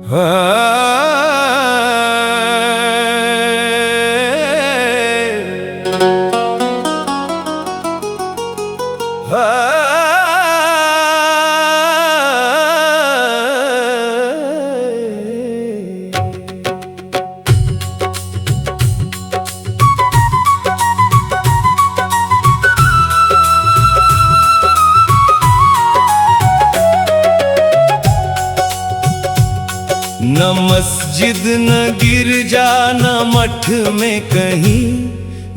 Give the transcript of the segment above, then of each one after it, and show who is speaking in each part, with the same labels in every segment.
Speaker 1: न मस्जिद न गिरजा न मठ में कहीं,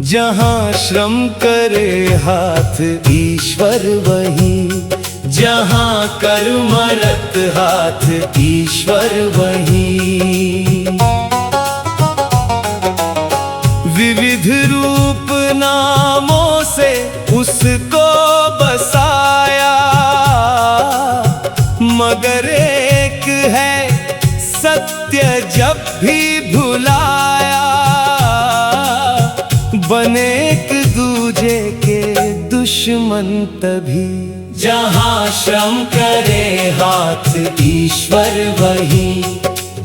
Speaker 1: जहाँ श्रम करे हाथ ईश्वर वहीं। जहाँ कर्मरत हाथ ईश्वर वहीं। विविध रूप नामों से उसको बसाया, मगर एक है सत्य जब भी भुलाया। बने एक दूजे के दुश्मन तभी, जहाँ श्रम करे हाथ ईश्वर वहीं।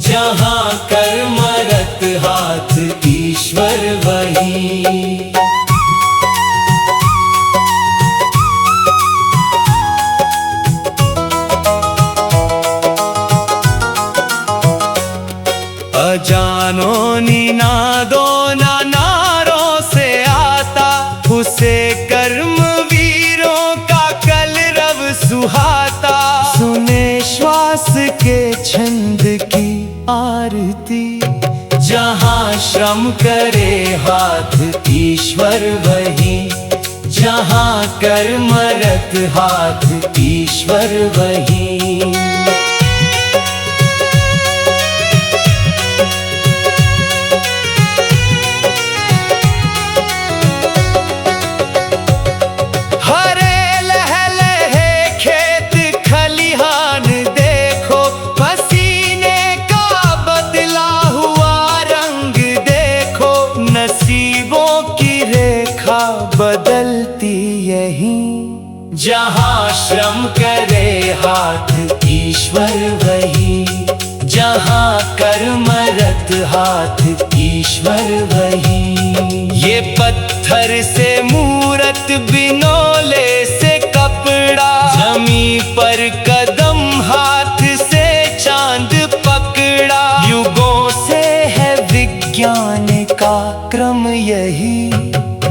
Speaker 1: जहाँ कर्मरत हाथ ईश्वर वहीं। अजानो निनादों नारों से आता, उसे कर्म वीरों का कलरव सुहाता। सुने श्वास के छंद की आरती, जहाँ श्रम करे हाथ ईश्वर वहीं। जहाँ कर्मरत हाथ ईश्वर वहीं। बदलती यहीं, जहाँ श्रम करे हाथ ईश्वर वहीं। जहाँ कर्मरत हाथ ईश्वर वहीं। ये पत्थर से मूरत बिनौले से कपड़ा, जमी पर कदम हाथ से चांद पकड़ा। युगों से है विज्ञान का क्रम यही,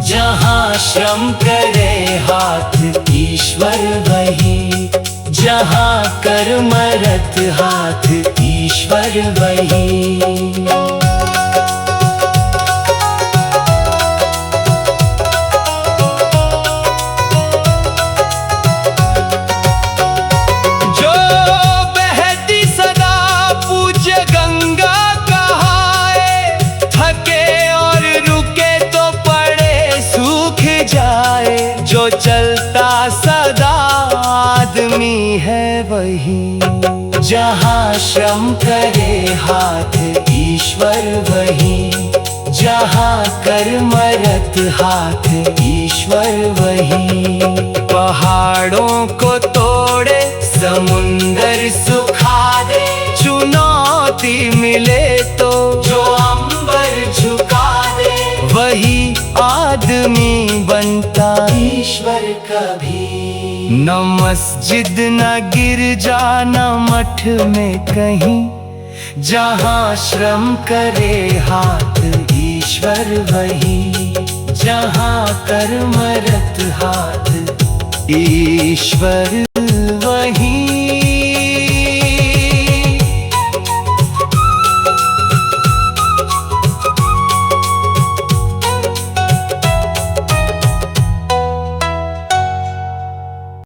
Speaker 1: जहाँ श्रम करे हाथ ईश्वर वहीं। जहाँ कर्मरत हाथ ईश्वर वहीं। जो बहती सदा पूज्य गंगा कहाए, थके और रुके तो जाए। जो चलता सदा आदमी है वही, जहाँ श्रम करे हाथ ईश्वर वहीं। जहाँ कर्मरत हाथ ईश्वर वहीं। पहाड़ों को तोड़े समुंदर सुखा दे, चुनौती मिले तो जो अंबर झुका दे। वही आदमी बनता ईश्वर कभी। न मस्जिद न गिरजा न मठ में कहीं, जहाँ श्रम करे हाथ ईश्वर वहीं। जहाँ कर्मरत हाथ ईश्वर वहीं।